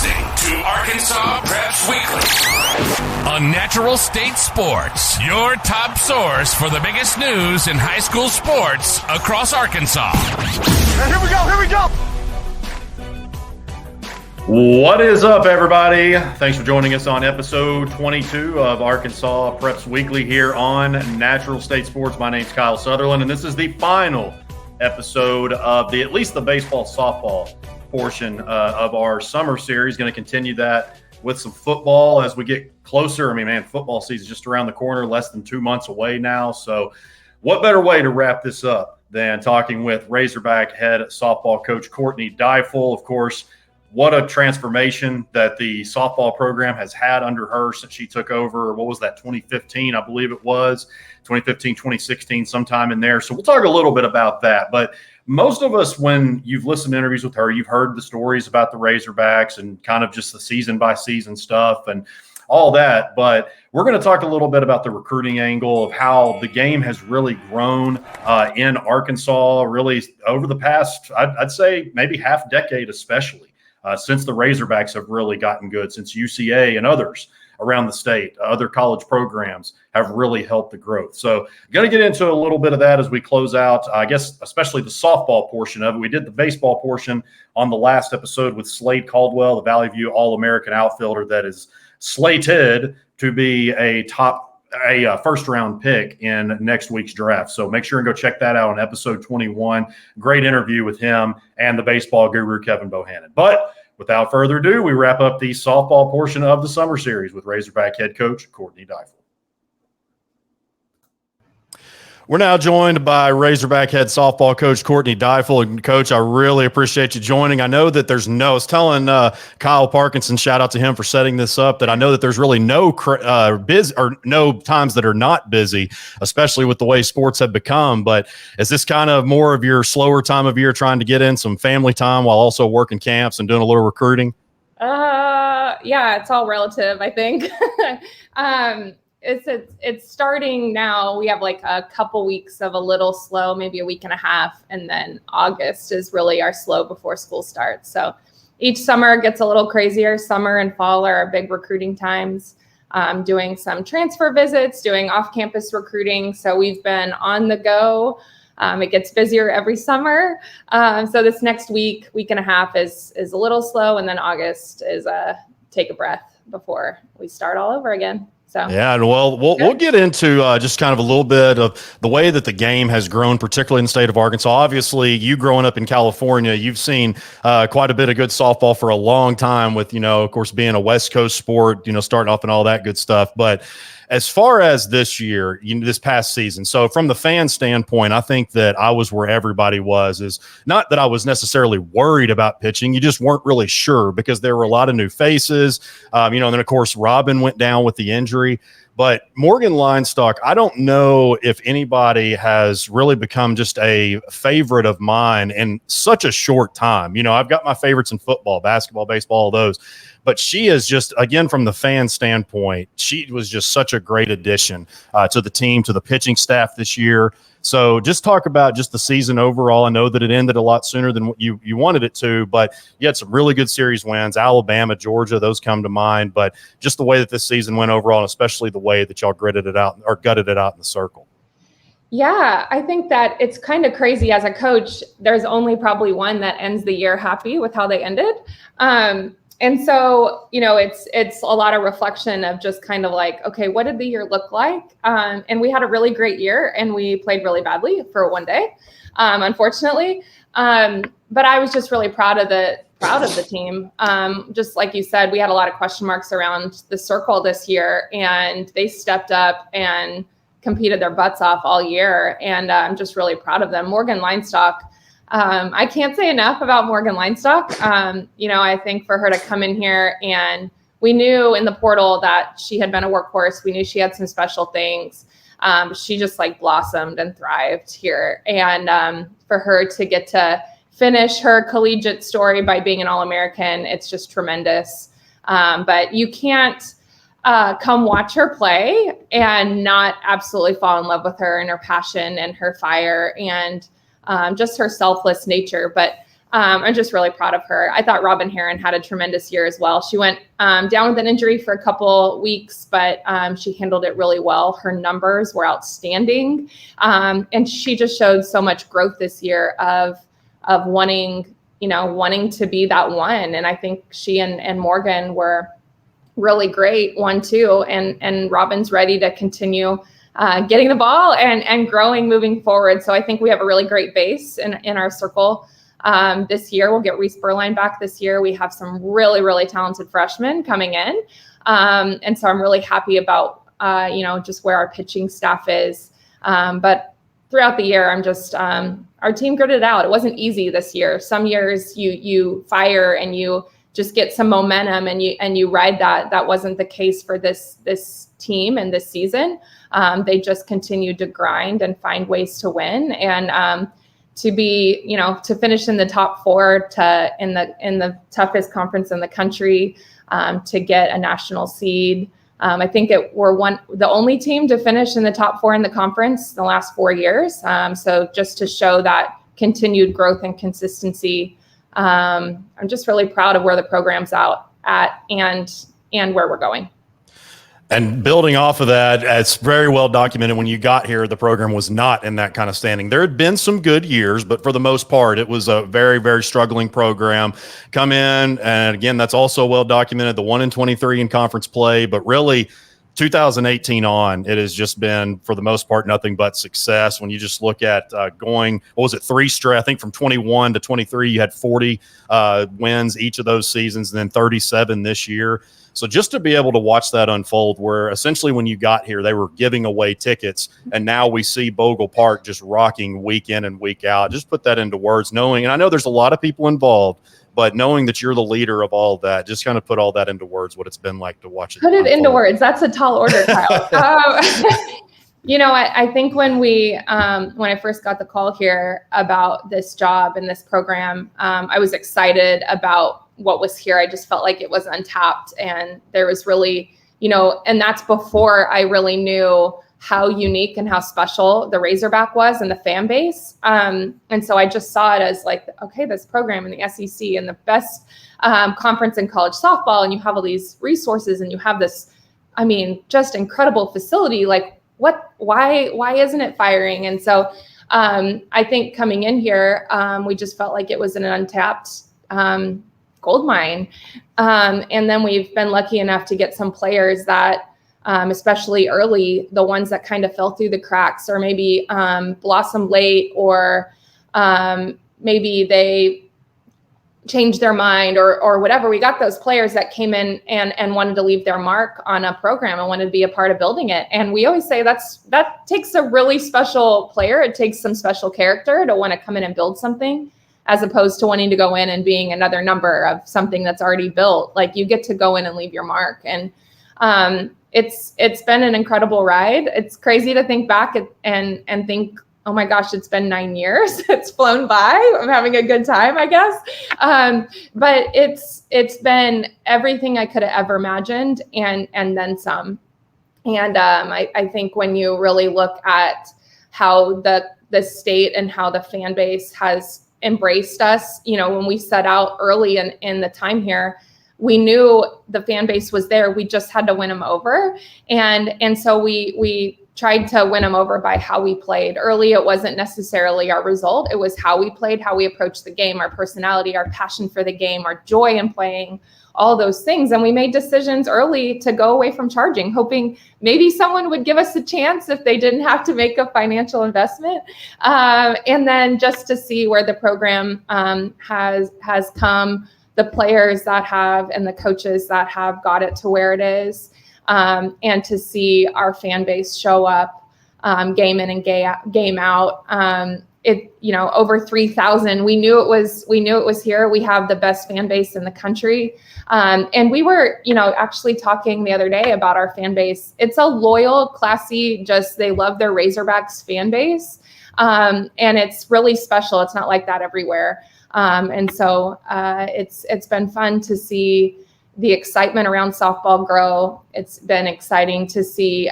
listening to Arkansas Preps Weekly on Natural State Sports, your top source for the biggest news in high school sports across Arkansas. And here we go. What is up, everybody? Thanks for joining us on episode 22 of Arkansas Preps Weekly here on Natural State Sports. My name's Kyle Sutherland, and this is the final episode of at least the baseball softball portion of our summer series. Going to continue that with some football as we get closer. I mean, man, football season just around the corner, less than 2 months away now. So what better way to wrap this up than talking with Razorback head softball coach Courtney Deifel. Of course, what a transformation that the softball program has had under her since she took over. What was that, 2015, I believe it was, 2015, 2016, sometime in there. So we'll talk a little bit about that. But most of us, when you've listened to interviews with her, you've heard the stories about the Razorbacks and kind of just the season-by-season stuff and all that. But we're going to talk a little bit about the recruiting angle of how the game has really grown in Arkansas, really over the past, I'd say maybe half decade especially. Since the Razorbacks have really gotten good, since UCA and others around the state, other college programs have really helped the growth. So going to get into a little bit of that as we close out, I guess, especially the softball portion of it. We did the baseball portion on the last episode with Slade Caldwell, the Valley View All-American outfielder that is slated to be a first-round pick in next week's draft. So make sure and go check that out on episode 21. Great interview with him and the baseball guru, Kevin Bohannon. But without further ado, we wrap up the softball portion of the summer series with Razorback head coach Courtney Deifel. We're now joined by Razorback head softball coach Courtney Deifel. And Coach, I really appreciate you joining. I know that I was telling Kyle Parkinson, shout out to him for setting this up, that I know that there's really no busy or no times that are not busy, especially with the way sports have become. But is this kind of more of your slower time of year, trying to get in some family time while also working camps and doing a little recruiting? Yeah, it's all relative, I think. It's starting now. We have like a couple weeks of a little slow, maybe a week and a half. And then August is really our slow before school starts. So each summer gets a little crazier. Summer and fall are our big recruiting times. Doing some transfer visits, doing off-campus recruiting. So we've been on the go. It gets busier every summer. So this next week and a half is a little slow. And then August is take a breath before we start all over again. So. Yeah, well, we'll get into just kind of a little bit of the way that the game has grown, particularly in the state of Arkansas. Obviously, you growing up in California, you've seen quite a bit of good softball for a long time with, of course, being a West Coast sport, starting off and all that good stuff. But as far as this year, this past season, so from the fan standpoint, I think that I was where everybody was. Is not that I was necessarily worried about pitching. You just weren't really sure because there were a lot of new faces. And then, of course, Robin went down with the injury. But Morgan Linestock, I don't know if anybody has really become just a favorite of mine in such a short time. I've got my favorites in football, basketball, baseball, all those. But she is just, again, from the fan standpoint, she was just such a great addition to the team, to the pitching staff this year. So just talk about just the season overall. I know that it ended a lot sooner than what you wanted it to, but you had some really good series wins. Alabama, Georgia, those come to mind. But just the way that this season went overall, and especially the way that y'all gutted it out in the circle. Yeah, I think that it's kind of crazy as a coach. There's only probably one that ends the year happy with how they ended. And so, it's a lot of reflection of just kind of like, okay, what did the year look like? And we had a really great year and we played really badly for one day, unfortunately. But I was just really proud of the team. Just like you said, we had a lot of question marks around the circle this year and they stepped up and competed their butts off all year. And I'm just really proud of them. Morgan Linestock, I can't say enough about Morgan Linestock. I think for her to come in here, and we knew in the portal that she had been a workhorse. We knew she had some special things. She just blossomed and thrived here. And for her to get to finish her collegiate story by being an All-American, it's just tremendous. But you can't come watch her play and not absolutely fall in love with her and her passion and her fire and just her selfless nature. But I'm just really proud of her. I thought Robin Heron had a tremendous year as well. She went down with an injury for a couple weeks, but she handled it really well. Her numbers were outstanding. And she just showed so much growth this year of wanting to be that one. And I think she and Morgan were really great 1-2, and Robin's ready to continue getting the ball and growing moving forward. So I think we have a really great base in our circle. This year, we'll get Reese Berline back this year. We have some really, really talented freshmen coming in. And so I'm really happy about, just where our pitching staff is. But throughout the year, I'm just, our team gritted it out. It wasn't easy this year. Some years you fire and you just get some momentum and you ride that. That wasn't the case for this team and this season. They just continued to grind and find ways to win. And, to be, to finish in the top 4 in the toughest conference in the country, to get a national seed. I think we're the only team to finish in the top 4 in the conference the last 4 years. So just to show that continued growth and consistency, I'm just really proud of where the program's at and where we're going. And building off of that, it's very well documented when you got here, the program was not in that kind of standing. There had been some good years, but for the most part, it was a very, very struggling program. Come in, and again, that's also well documented, the 1-23 in conference play, but really 2018 on, it has just been, for the most part, nothing but success. When you just look at going, 3 straight, I think from 21 to 23, you had 40 wins each of those seasons, and then 37 this year. So just to be able to watch that unfold, where essentially when you got here, they were giving away tickets, and now we see Bogle Park just rocking week in and week out. Just put that into words, knowing, and I know there's a lot of people involved, but knowing that you're the leader of all that, just kind of put all that into words, what it's been like to watch it. Put it into words. That's a tall order, Kyle. I think when I first got the call here about this job and this program, I was excited about what was here. I just felt like it was untapped, and there was really, and that's before I really knew how unique and how special the Razorback was and the fan base. And so I just saw it as like, okay, this program in the SEC and the best conference in college softball, and you have all these resources and you have this, just incredible facility. Like, why isn't it firing? And so I think coming in here, we just felt like it was an untapped gold mine. And then we've been lucky enough to get some players that, especially early, the ones that kind of fell through the cracks or maybe blossomed late, or maybe they changed their mind or whatever. We got those players that came in and wanted to leave their mark on a program and wanted to be a part of building it. And we always say that takes a really special player. It takes some special character to want to come in and build something, as opposed to wanting to go in and being another number of something that's already built. Like, you get to go in and leave your mark. And it's been an incredible ride. It's crazy to think back and think, oh my gosh, it's been 9 years. It's flown by. I'm having a good time, I guess. But it's been everything I could have ever imagined and then some. And I think when you really look at how the state and how the fan base has embraced us, when we set out early in the time here, we knew the fan base was there. We just had to win them over. And so we tried to win them over by how we played. Early, it wasn't necessarily our result. It was how we played, how we approached the game, our personality, our passion for the game, our joy in playing, all those things. And we made decisions early to go away from charging, hoping maybe someone would give us a chance if they didn't have to make a financial investment. And then just to see where the program has come, the players that have and the coaches that have got it to where it is, and to see our fan base show up game in and game out. Over 3,000. We knew it was here. We have the best fan base in the country. And we were, actually talking the other day about our fan base. It's a loyal, classy, they love their Razorbacks fan base. And it's really special. It's not like that everywhere. And so it's been fun to see the excitement around softball grow. It's been exciting to see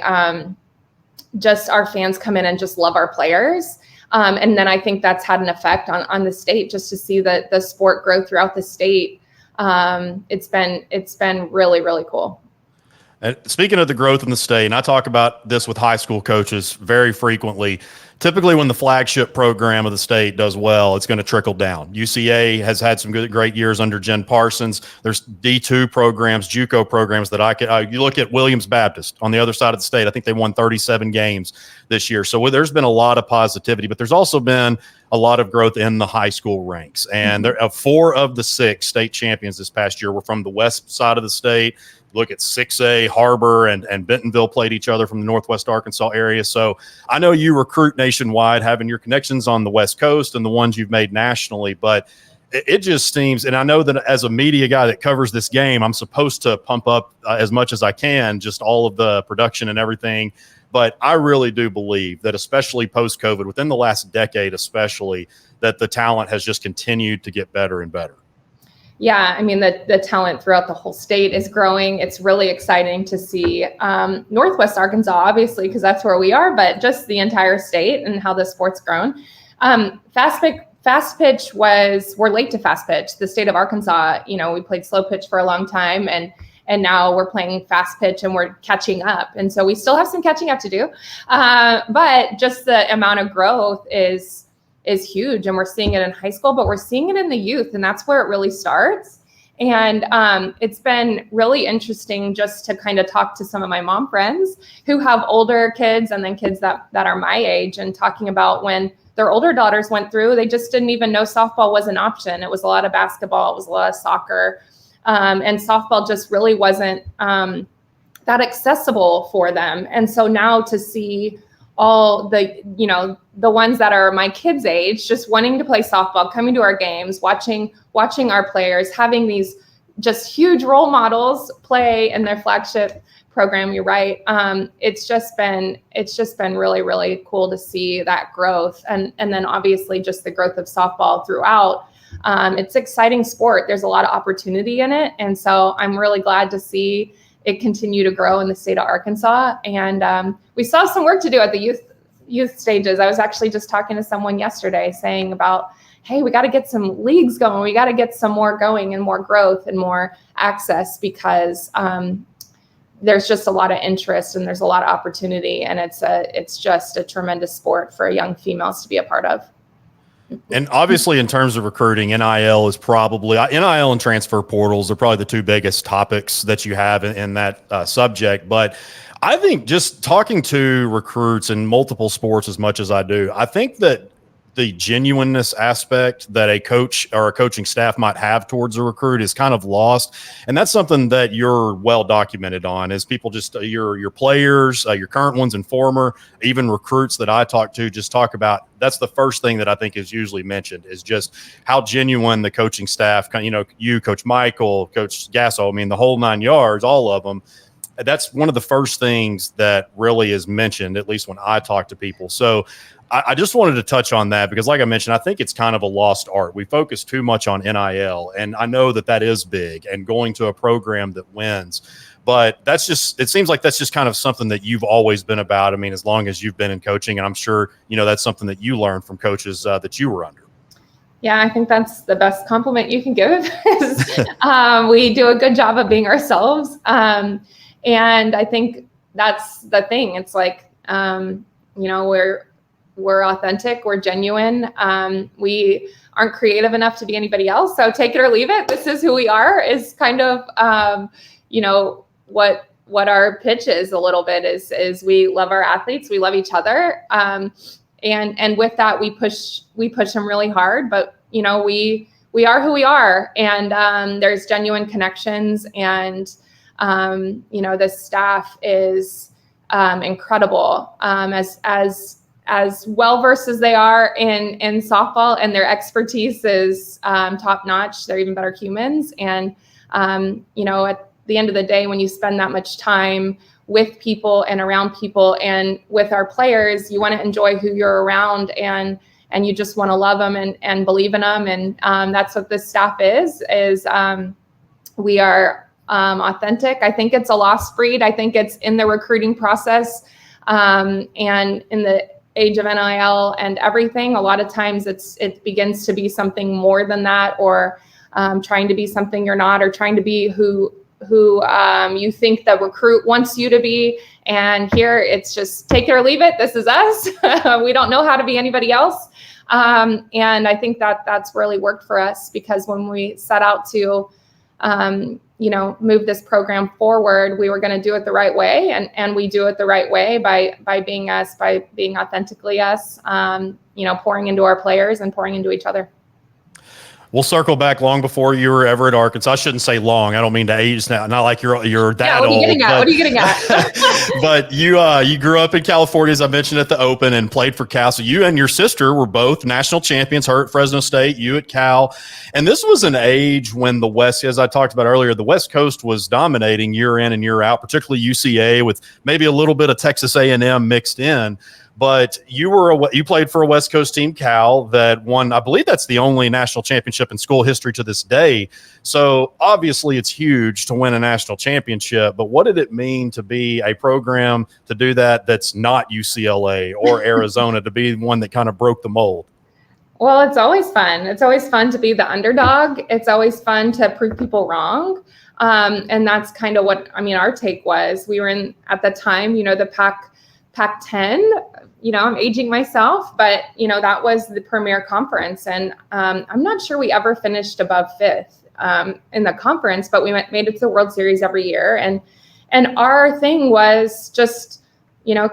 just our fans come in and just love our players. And then I think that's had an effect on the state, just to see the sport grow throughout the state. It's been really, really cool. And speaking of the growth in the state, and I talk about this with high school coaches very frequently, typically when the flagship program of the state does well, it's going to trickle down. UCA has had some great years under Jen Parsons. There's D2 programs, JUCO programs that you look at Williams Baptist on the other side of the state. I think they won 37 games this year. So there's been a lot of positivity, but there's also been a lot of growth in the high school ranks. And 4 of the 6 state champions this past year were from the west side of the state. Look at 6A, Harbor, and Bentonville played each other from the Northwest Arkansas area. So I know you recruit nationwide, having your connections on the West Coast and the ones you've made nationally, but it just seems, and I know that as a media guy that covers this game, I'm supposed to pump up as much as I can, just all of the production and everything. But I really do believe that, especially post-COVID, within the last decade especially, that the talent has just continued to get better and better. Yeah, I mean, the talent throughout the whole state is growing. It's really exciting to see Northwest Arkansas, obviously, because that's where we are, but just the entire state and how the sport's grown. Fast pitch we're late to fast pitch. The state of Arkansas, we played slow pitch for a long time, and now we're playing fast pitch and we're catching up. And so we still have some catching up to do. But just the amount of growth is huge, and we're seeing it in high school, but we're seeing it in the youth, and that's where it really starts. And it's been really interesting just to kind of talk to some of my mom friends who have older kids and then kids that are my age, and talking about when their older daughters went through, they just didn't even know softball was an option. It was a lot of basketball, it was a lot of soccer, and softball just really wasn't that accessible for them. And so now to see all the ones that are my kids' age, just wanting to play softball, coming to our games, watching our players, having these just huge role models play in their flagship program. You're right. It's just been really, really cool to see that growth. And then obviously just the growth of softball throughout. It's exciting sport. There's a lot of opportunity in it. And so I'm really glad to see it continue to grow in the state of Arkansas. And we still have some work to do at the youth stages. I was actually just talking to someone yesterday saying about, hey, we got to get some leagues going. We got to get some more going and more growth and more access, because there's just a lot of interest and there's a lot of opportunity. And it's just a tremendous sport for young females to be a part of. And obviously, in terms of recruiting, NIL and transfer portals are probably the 2 biggest topics that you have in that subject. But I think just talking to recruits in multiple sports as much as I do, I think that the genuineness aspect that a coach or a coaching staff might have towards a recruit is kind of lost. And that's something that you're well documented on, is people just your players, your current ones and former, even recruits that I talk to, just talk about. That's the first thing that I think is usually mentioned, is just how genuine the coaching staff, you, Coach Michael, Coach Gasso, I mean, the whole 9 yards, all of them. That's one of the first things that really is mentioned, at least when I talk to people. So I just wanted to touch on that, because like I mentioned, I think it's kind of a lost art. We focus too much on NIL, and I know that is big, and going to a program that wins. But it seems like that's just kind of something that you've always been about. I mean, as long as you've been in coaching, and I'm sure, that's something that you learned from coaches that you were under. Yeah, I think that's the best compliment you can give. We do a good job of being ourselves. And I think that's the thing. It's like, we're authentic, we're genuine. We aren't creative enough to be anybody else. So take it or leave it. This is who we are, is kind of, what our pitch is a little bit is we love our athletes. We love each other. And with that, we push them really hard, but we are who we are, and there's genuine connections, and the staff is incredible, as well versed as they are in softball, and their expertise is top notch. They're even better humans, and at the end of the day, when you spend that much time with people and around people, and with our players, you want to enjoy who you're around, and you just want to love them and believe in them. And that's what this staff is we are authentic. I think it's a lost breed. I think it's in the recruiting process, and in age of NIL and everything, a lot of times it begins to be something more than that, or trying to be something you're not, or trying to be who you think the recruit wants you to be. And here it's just take it or leave it. This is us. We don't know how to be anybody else. And I think that's really worked for us, because when we set out to, move this program forward, we were going to do it the right way. And we do it the right way by being us, by being authentically us, pouring into our players and pouring into each other. We'll circle back long before you were ever at Arkansas. I shouldn't say long. I don't mean to age now. Not like you're that old. What are you getting at? But you grew up in California, as I mentioned at the Open, and played for Cal. So you and your sister were both national champions, her at Fresno State, you at Cal. And this was an age when the West, as I talked about earlier, the West Coast was dominating year in and year out, particularly UCA, with maybe a little bit of Texas A&M mixed in. But you played for a West Coast team, Cal, that won. I believe that's the only national championship in school history to this day. So obviously it's huge to win a national championship. But what did it mean to be a program to do that that's not UCLA or Arizona, to be one that kind of broke the mold? Well, it's always fun. It's always fun to be the underdog. It's always fun to prove people wrong. And that's kind of what, our take was. We were in, at the time, the Pac-10, I'm aging myself, but, that was the premier conference. And I'm not sure we ever finished above fifth in the conference, but we made it to the World Series every year. And our thing was just,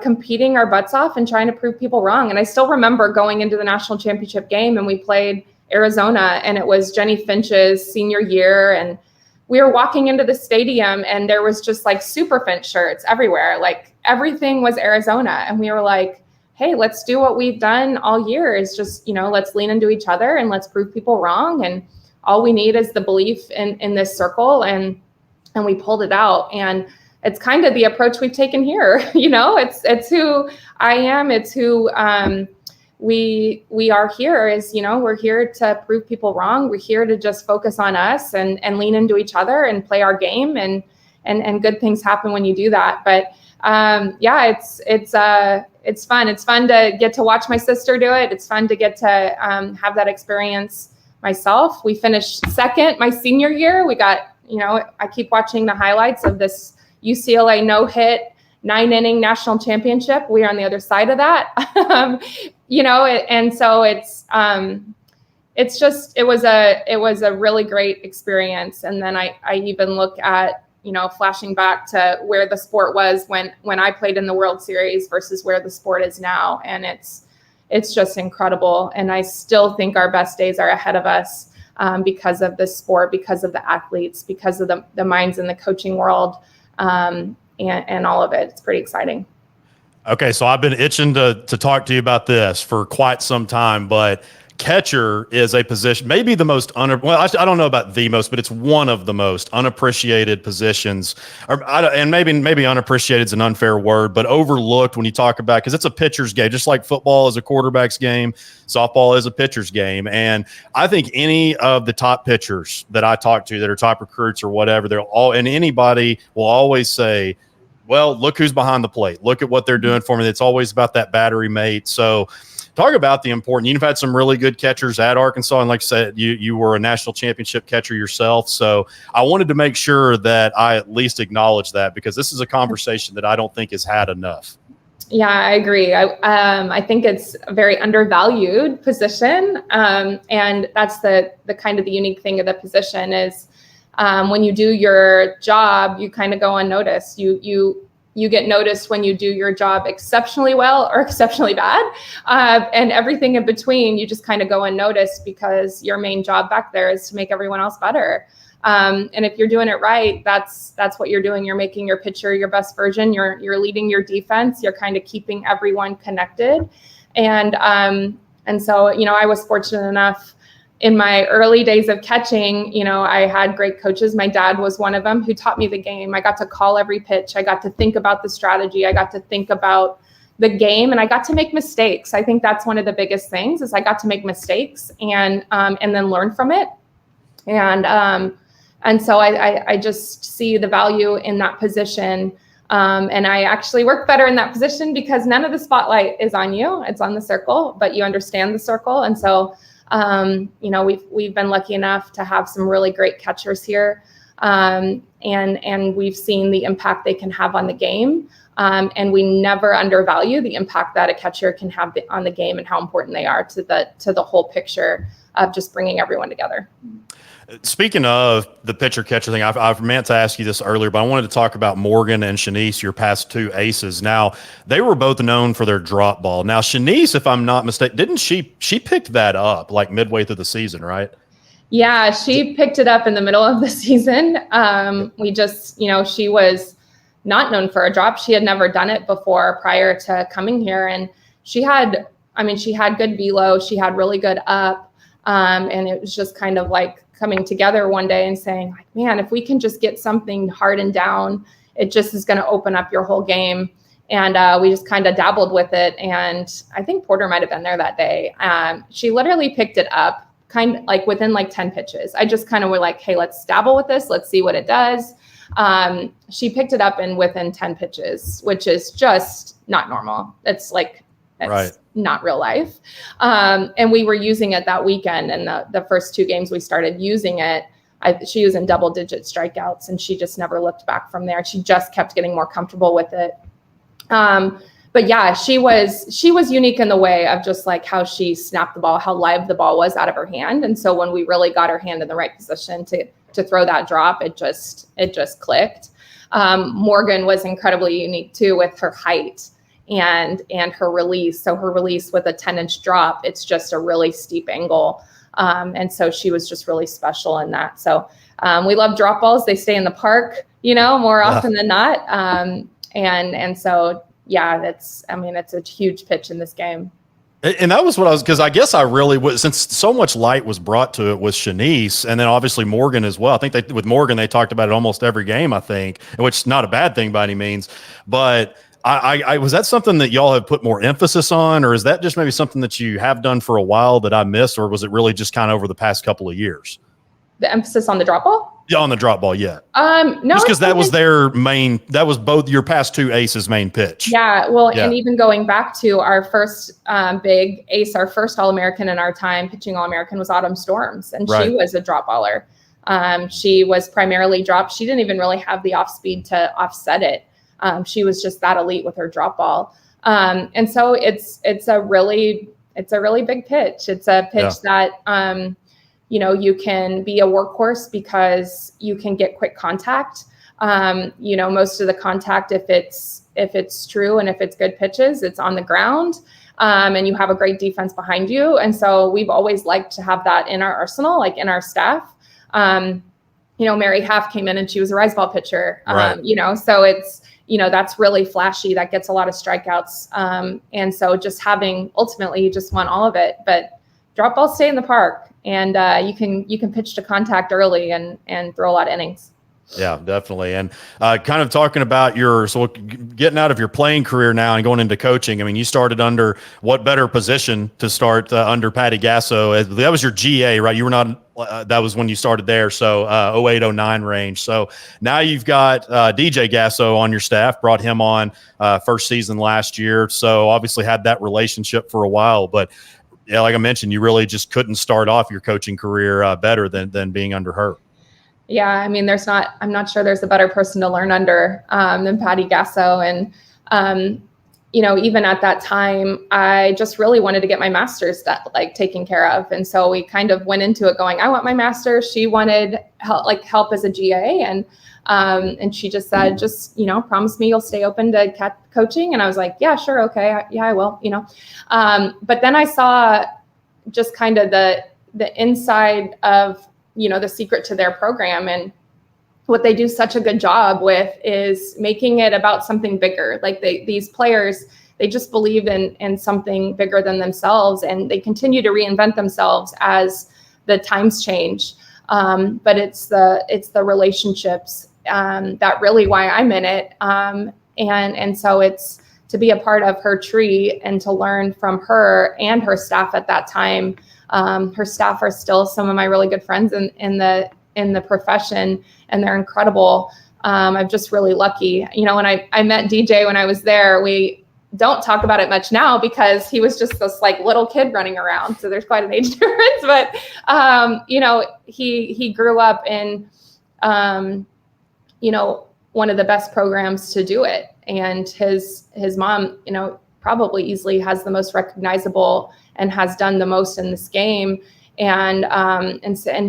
competing our butts off and trying to prove people wrong. And I still remember going into the national championship game, and we played Arizona, and it was Jenny Finch's senior year. And we were walking into the stadium, and there was just like Super Finch shirts everywhere. Like everything was Arizona. And we were like, hey, let's do what we've done all year, is just, let's lean into each other and let's prove people wrong. And all we need is the belief in this circle. And we pulled it out. And it's kind of the approach we've taken here. It's who I am. It's who we are here is, we're here to prove people wrong. We're here to just focus on us and lean into each other and play our game. And good things happen when you do that. But it's fun. It's fun to get to watch my sister do it. It's fun to get to have that experience myself. We finished second my senior year. We got, I keep watching the highlights of this UCLA no-hit 9-inning national championship. We are on the other side of that, and so it was a really great experience. And then I even look at, flashing back to where the sport was when I played in the World Series versus where the sport is now. And it's just incredible. And I still think our best days are ahead of us because of this sport, because of the athletes, because of the minds in the coaching world, and all of it. It's pretty exciting. Okay, so I've been itching to talk to you about this for quite some time, but catcher is a position, maybe the most I don't know about the most, but it's one of the most unappreciated positions, and maybe unappreciated is an unfair word, but overlooked when you talk about, because it's a pitcher's game, just like football is a quarterback's game, softball is a pitcher's game. And I think any of the top pitchers that I talk to that are top recruits or whatever, and anybody will always say, well, look who's behind the plate. Look at what they're doing for me. It's always about that battery mate. So talk about the important. You've had some really good catchers at Arkansas, and like I said, you were a national championship catcher yourself. So I wanted to make sure that I at least acknowledge that, because this is a conversation that I don't think is had enough. Yeah, I agree. I think it's a very undervalued position, and that's the kind of the unique thing of the position is when you do your job, you kind of go unnoticed. You get noticed when you do your job exceptionally well or exceptionally bad, and everything in between, you just kind of go unnoticed because your main job back there is to make everyone else better. And if you're doing it right, that's what you're doing. You're making your pitcher your best version. You're leading your defense. You're kind of keeping everyone connected. And so, I was fortunate enough in my early days of catching, I had great coaches. My dad was one of them who taught me the game. I got to call every pitch. I got to think about the strategy. I got to think about the game, and I got to make mistakes. I think that's one of the biggest things is I got to make mistakes and then learn from it. And so I just see the value in that position And I actually work better in that position because none of the spotlight is on you. It's on the circle, but you understand the circle. And so, we've been lucky enough to have some really great catchers here. And we've seen the impact they can have on the game. And we never undervalue the impact that a catcher can have on the game and how important they are to the whole picture of just bringing everyone together. Speaking of the pitcher catcher thing, I've meant to ask you this earlier, but I wanted to talk about Morgan and Shanice, your past two aces. Now, they were both known for their drop ball. Now, Shanice, if I'm not mistaken, didn't she picked that up like midway through the season, right? Yeah, she picked it up in the middle of the season. We just, she was not known for a drop. She had never done it before prior to coming here. And she had good velo. She had really good up. And it was just kind of like coming together one day and saying, like, man, if we can just get something hardened down, it just is going to open up your whole game. And we just kind of dabbled with it. And I think Porter might have been there that day. She literally picked it up kind of like within like 10 pitches. I just kind of were like, hey, let's dabble with this. Let's see what it does. She picked it up within 10 pitches, which is just not normal. It's right. Not real life. And we were using it that weekend. And the first two games we started using it, she was in double-digit strikeouts, and she just never looked back from there. She just kept getting more comfortable with it. But yeah, she was unique in the way of just like how she snapped the ball, how live the ball was out of her hand. And so when we really got her hand in the right position to throw that drop, it just clicked. Morgan was incredibly unique too with her height and her release. So her release with a 10-inch drop, it's just a really steep angle. And so she was just really special in that. So we love drop balls. They stay in the park, more often than not. And so, yeah, it's a huge pitch in this game. And that was because I guess I really was, since so much light was brought to it with Shanice and then obviously Morgan as well. I think with Morgan, they talked about it almost every game, I think, which is not a bad thing by any means. But I was that something that y'all have put more emphasis on, or is that just maybe something that you have done for a while that I missed, or was it really just kind of over the past couple of years? The emphasis on the drop ball? Yeah, on the drop ball, yeah. No, just because that was that was both your past two aces' main pitch. Yeah, well, yeah. And even going back to our first big ace, our first All-American in our time, pitching All-American was Autumn Storms, and She was a drop baller. She was primarily dropped. She didn't even really have the off speed to offset it. She was just that elite with her drop ball. And so it's a really big pitch. It's a pitch that, you can be a workhorse because you can get quick contact. Most of the contact, if it's true and if it's good pitches, it's on the ground, and you have a great defense behind you. And so we've always liked to have that in our arsenal, like in our staff. Mary Half came in and she was a rise ball pitcher, so it's, that's really flashy. That gets a lot of strikeouts. And so just ultimately you just want all of it, but drop balls stay in the park, and you can pitch to contact early and throw a lot of innings. Yeah, definitely. And kind of talking about getting out of your playing career now and going into coaching. I mean, you started under what better position to start under Patty Gasso? That was your GA, right? You were not, that was when you started there. So 08, 09 range. So now you've got DJ Gasso on your staff, brought him on first season last year. So obviously had that relationship for a while, but yeah, like I mentioned, you really just couldn't start off your coaching career better than being under her. Yeah, I mean, I'm not sure there's a better person to learn under than Patty Gasso. And, even at that time, I just really wanted to get my master's taken care of. And so we kind of went into it going, I want my master's. She wanted help as a GA. And she just said, promise me you'll stay open to coaching. And I was like, yeah, sure. Okay. Yeah, I will, But then I saw just kind of the inside of, the secret to their program, and what they do such a good job with is making it about something bigger. Like these players, they just believe in something bigger than themselves, and they continue to reinvent themselves as the times change. But it's the relationships that really why I'm in it. And so it's to be a part of her tree and to learn from her and her staff at that time. Her staff are still some of my really good friends in the profession, and they're incredible. I'm just really lucky. When I met DJ when I was there, we don't talk about it much now because he was just this like little kid running around. So there's quite an age difference, but he grew up in, one of the best programs to do it. And his mom, probably easily has the most recognizable and has done the most in this game. And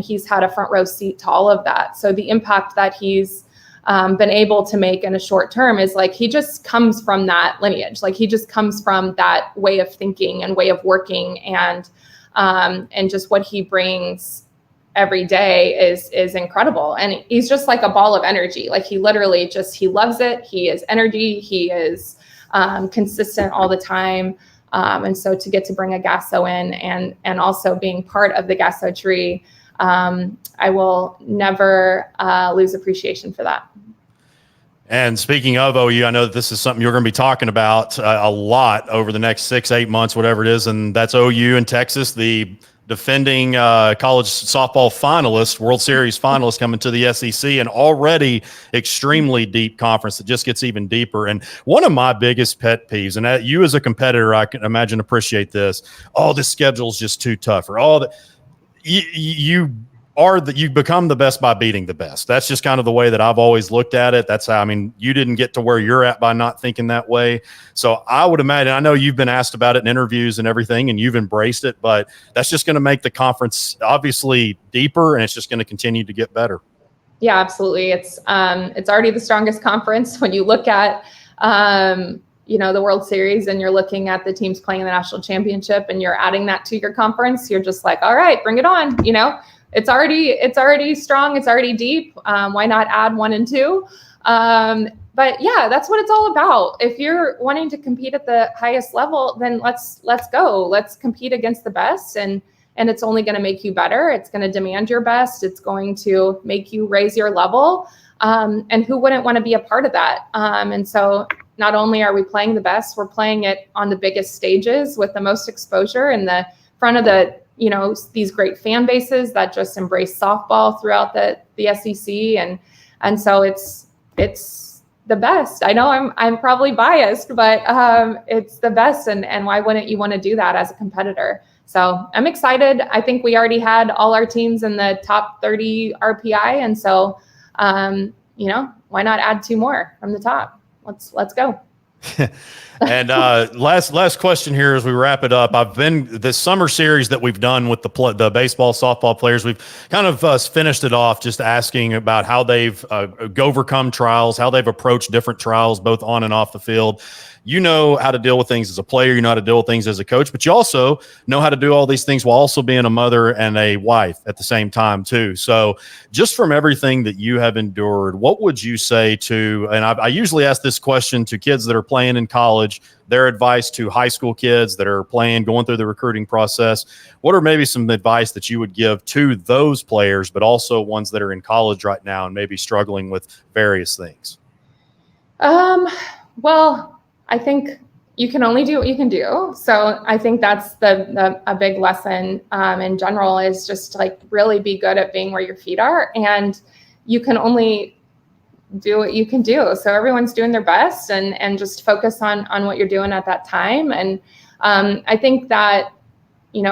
he's had a front row seat to all of that. So the impact that he's been able to make in a short term is like, he just comes from that lineage. Like he just comes from that way of thinking and way of working, and just what he brings every day is incredible. And he's just like a ball of energy. Like he literally he loves it. He is energy. He is consistent all the time. And so to get to bring a Gasso in and also being part of the Gasso tree, I will never lose appreciation for that. And speaking of OU, I know that this is something you're going to be talking about a lot over the next 6-8 months, whatever it is. And that's OU in Texas, the defending college softball finalist, World Series finalist, coming to the SEC, and already extremely deep conference that just gets even deeper. And one of my biggest pet peeves, and you as a competitor, I can imagine appreciate this. Oh, this schedule is just too tough, or you become the best by beating the best. That's just kind of the way that I've always looked at it. That's how, you didn't get to where you're at by not thinking that way. So I would imagine, I know you've been asked about it in interviews and everything, and you've embraced it, but that's just going to make the conference obviously deeper, and it's just going to continue to get better. Yeah, absolutely. It's already the strongest conference when you look at, the World Series, and you're looking at the teams playing in the national championship, and you're adding that to your conference. You're just like, all right, bring it on. It's already strong. It's already deep. Why not add 1 and 2? But yeah, that's what it's all about. If you're wanting to compete at the highest level, then let's go. Let's compete against the best, and it's only going to make you better. It's going to demand your best. It's going to make you raise your level. And who wouldn't want to be a part of that? And so not only are we playing the best, we're playing it on the biggest stages with the most exposure in the front of the these great fan bases that just embrace softball throughout the SEC. And so it's the best. I know I'm probably biased, but it's the best. And why wouldn't you want to do that as a competitor? So I'm excited. I think we already had all our teams in the top 30 RPI. And so, why not add 2 more from the top? Let's go. And last question here as we wrap it up. I've been this summer series that we've done with the baseball, softball players. We've kind of finished it off just asking about how they've overcome trials, how they've approached different trials, both on and off the field. You know how to deal with things as a player. You know how to deal with things as a coach, but you also know how to do all these things while also being a mother and a wife at the same time too. So just from everything that you have endured, what would you say to, and I usually ask this question to kids that are playing in college, their advice to high school kids that are playing, going through the recruiting process. What are maybe some advice that you would give to those players, but also ones that are in college right now and maybe struggling with various things? Well, I think you can only do what you can do. So I think that's a big lesson in general, is just like really be good at being where your feet are, and you can only do what you can do. So everyone's doing their best, and just focus on what you're doing at that time. And I think that,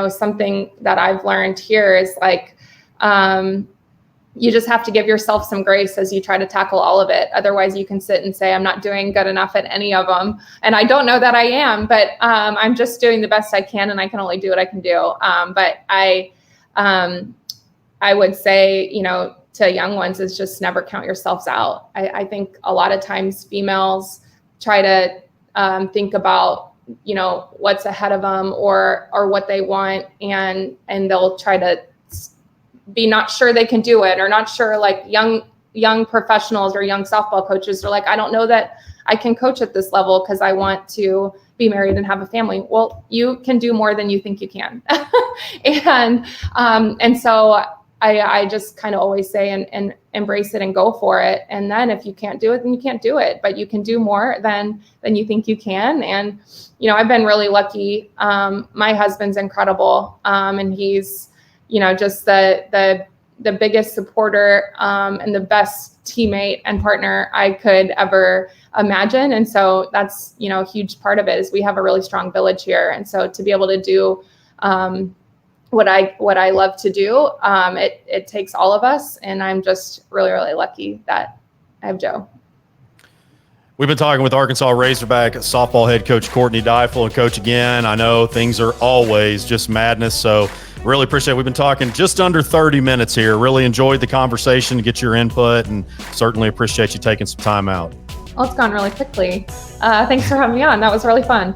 something that I've learned here is like, you just have to give yourself some grace as you try to tackle all of it. Otherwise, you can sit and say, I'm not doing good enough at any of them. And I don't know that I am, but I'm just doing the best I can, and I can only do what I can do. But I would say, to young ones, is just never count yourselves out. I think a lot of times females try to think about, what's ahead of them or what they want. And they'll try to be not sure they can do it, or not sure, like young professionals or young softball coaches are like, I don't know that I can coach at this level because I want to be married and have a family. Well, you can do more than you think you can. And so I just kind of always say and embrace it and go for it. And then if you can't do it, then you can't do it, but you can do more than you think you can. And, I've been really lucky. My husband's incredible. And he's, just the the biggest supporter and the best teammate and partner I could ever imagine. And so that's, a huge part of it is we have a really strong village here. And so to be able to do what I love to do, it takes all of us. And I'm just really, really lucky that I have Joe. We've been talking with Arkansas Razorback softball head coach Courtney Deifel. And coach, again, I know things are always just madness, so really appreciate it. We've been talking just under 30 minutes here. Really enjoyed the conversation, get your input, and certainly appreciate you taking some time out. Well, it's gone really quickly. Thanks for having me on. That was really fun.